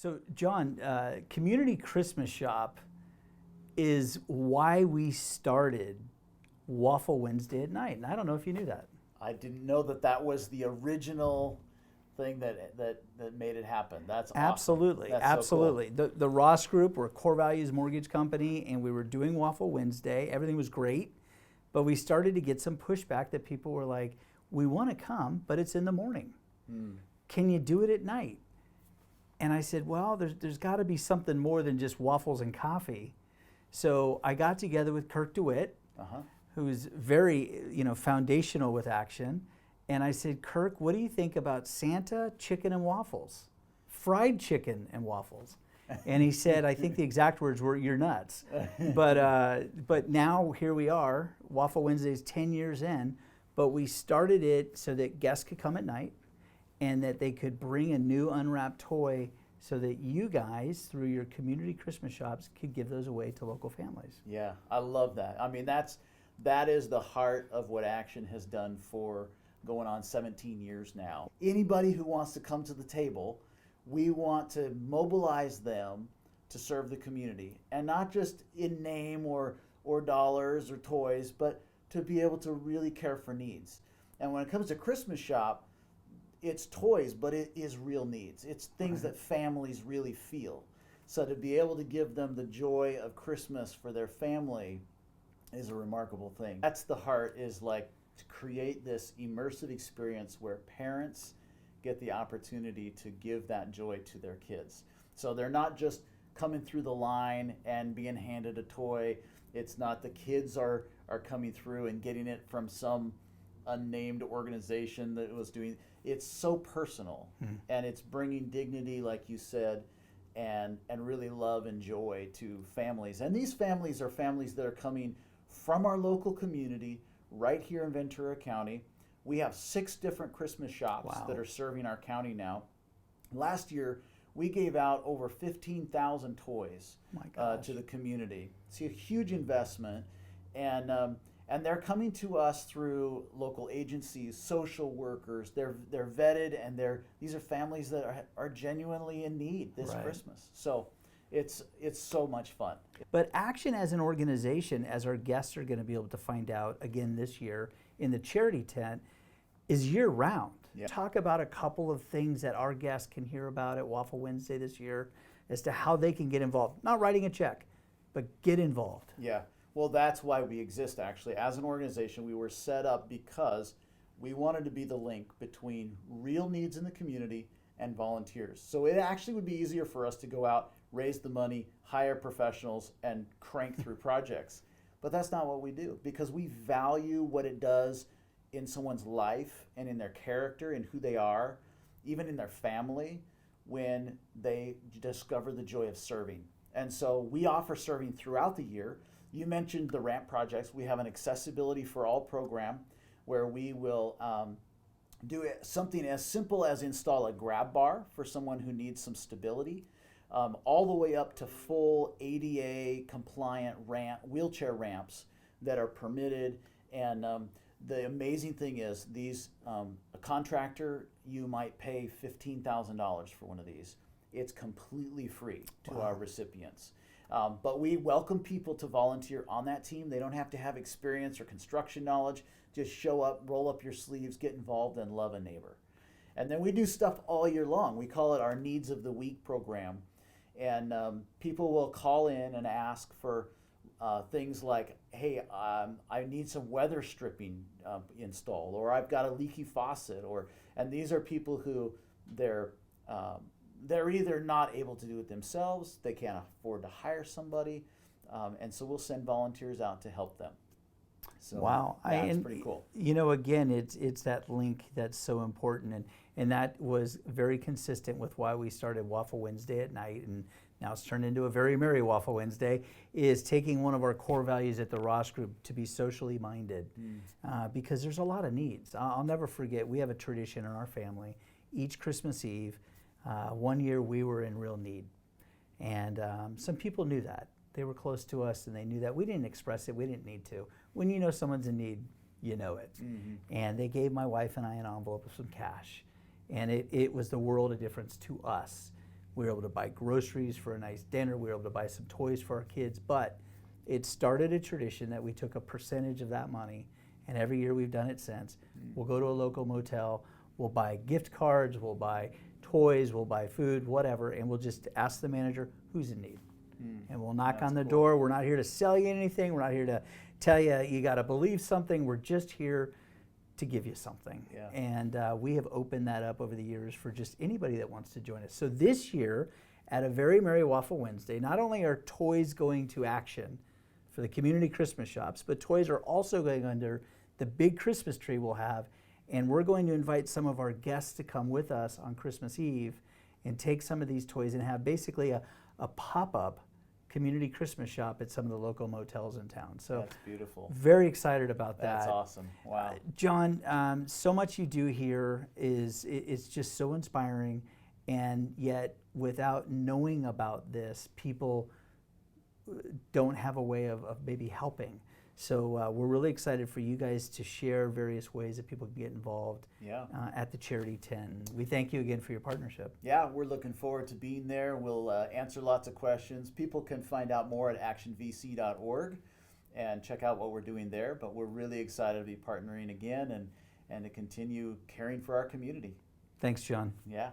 So, John, Community Christmas Shop is why we started Waffle Wednesday at night. And I don't know if you knew that. I didn't know that that was the original thing that made it happen. That's Absolutely, awesome. That's absolutely. So cool. The Ross Group, we're a core values mortgage company, and we were doing Waffle Wednesday. Everything was great, but we started to get some pushback that people were like, we want to come, but it's in the morning. Can you do it at night? And I said, well, there's got to be something more than just waffles and coffee. So I got together with Kirk DeWitt, who's very, foundational with Action. And I said, Kirk, what do you think about Santa, chicken, and waffles? Fried chicken and waffles. And he said, I think the exact words were, you're nuts. But now here we are. Waffle Wednesday's 10 years in, but we started it so that guests could come at night and that they could bring a new unwrapped toy so that you guys, through your community Christmas shops, could give those away to local families. Yeah, I love that. I mean, that is the heart of what Action has done for going on 17 years now. Anybody who wants to come to the table, we want to mobilize them to serve the community, and not just in name or dollars or toys, but to be able to really care for needs. And when it comes to Christmas Shop, it's toys, but it is real needs. It's things that families really feel. So to be able to give them the joy of Christmas for their family is a remarkable thing. That's the heart, is like to create this immersive experience where parents get the opportunity to give that joy to their kids. So they're not just coming through the line and being handed a toy. It's not the kids are coming through and getting it from some unnamed organization that was doing. It's so personal, and it's bringing dignity, like you said, and really love and joy to families. And these families are families that are coming from our local community right here in Ventura County. We have 6 different Christmas shops that are serving our county now. Last year, we gave out over 15,000 toys to the community. It's a huge investment, and they're coming to us through local agencies, social workers. They're vetted, and these are families that are genuinely in need this Christmas. So it's so much fun. But Action as an organization, as our guests are going to be able to find out again this year in the charity tent, is year-round. Yeah. Talk about a couple of things that our guests can hear about at Waffle Wednesday this year as to how they can get involved. Not writing a check, but get involved. Yeah. Well, that's why we exist, actually. As an organization, we were set up because we wanted to be the link between real needs in the community and volunteers. So it actually would be easier for us to go out, raise the money, hire professionals, and crank through projects. But that's not what we do, because we value what it does in someone's life and in their character and who they are, even in their family, when they discover the joy of serving. And so we offer serving throughout the year. You mentioned the ramp projects. We have an Accessibility for All program where we will do something as simple as install a grab bar for someone who needs some stability, all the way up to full ADA compliant wheelchair ramps that are permitted. And the amazing thing is, these a contractor, you might pay $15,000 for one of these. It's completely free to our recipients. But we welcome people to volunteer on that team. They don't have to have experience or construction knowledge. Just show up, roll up your sleeves, get involved, and love a neighbor. And then we do stuff all year long. We call it our Needs of the Week program. And people will call in and ask for things like, hey, I need some weather stripping installed, or I've got a leaky faucet, and these are people who they're either not able to do it themselves, they can't afford to hire somebody, and so we'll send volunteers out to help them. So it's pretty cool. Again, it's that link that's so important, and that was very consistent with why we started Waffle Wednesday at night, and now it's turned into a very merry Waffle Wednesday, is taking one of our core values at the Ross Group to be socially minded, because there's a lot of needs. I'll never forget, we have a tradition in our family. Each Christmas Eve, one year we were in real need, and some people knew that. They were close to us, and they knew that. We didn't express it. We didn't need to. When you know someone's in need, you know it. And they gave my wife and I an envelope of some cash, and it was the world of difference to us. We were able to buy groceries for a nice dinner. We were able to buy some toys for our kids. But it started a tradition that we took a percentage of that money, and every year we've done it since. We'll go to a local motel, we'll buy gift cards, we'll buy toys, we'll buy food, whatever, and we'll just ask the manager who's in need. And we'll knock on the door. We're not here to sell you anything. We're not here to tell you you got to believe something. We're just here to give you something. Yeah. And we have opened that up over the years for just anybody that wants to join us. So this year, at a Very Merry Waffle Wednesday, not only are toys going to action for the community Christmas shops, but toys are also going under the big Christmas tree we'll have. And we're going to invite some of our guests to come with us on Christmas Eve and take some of these toys and have basically a pop-up community Christmas shop at some of the local motels in town. So that's beautiful. Very excited about that. That's awesome. Wow. John, so much you do here it's just so inspiring, and yet without knowing about this, people don't have a way of maybe helping. So we're really excited for you guys to share various ways that people can get involved at the Charity Tent. We thank you again for your partnership. Yeah, we're looking forward to being there. We'll answer lots of questions. People can find out more at actionvc.org and check out what we're doing there. But we're really excited to be partnering again and to continue caring for our community. Thanks, John. Yeah.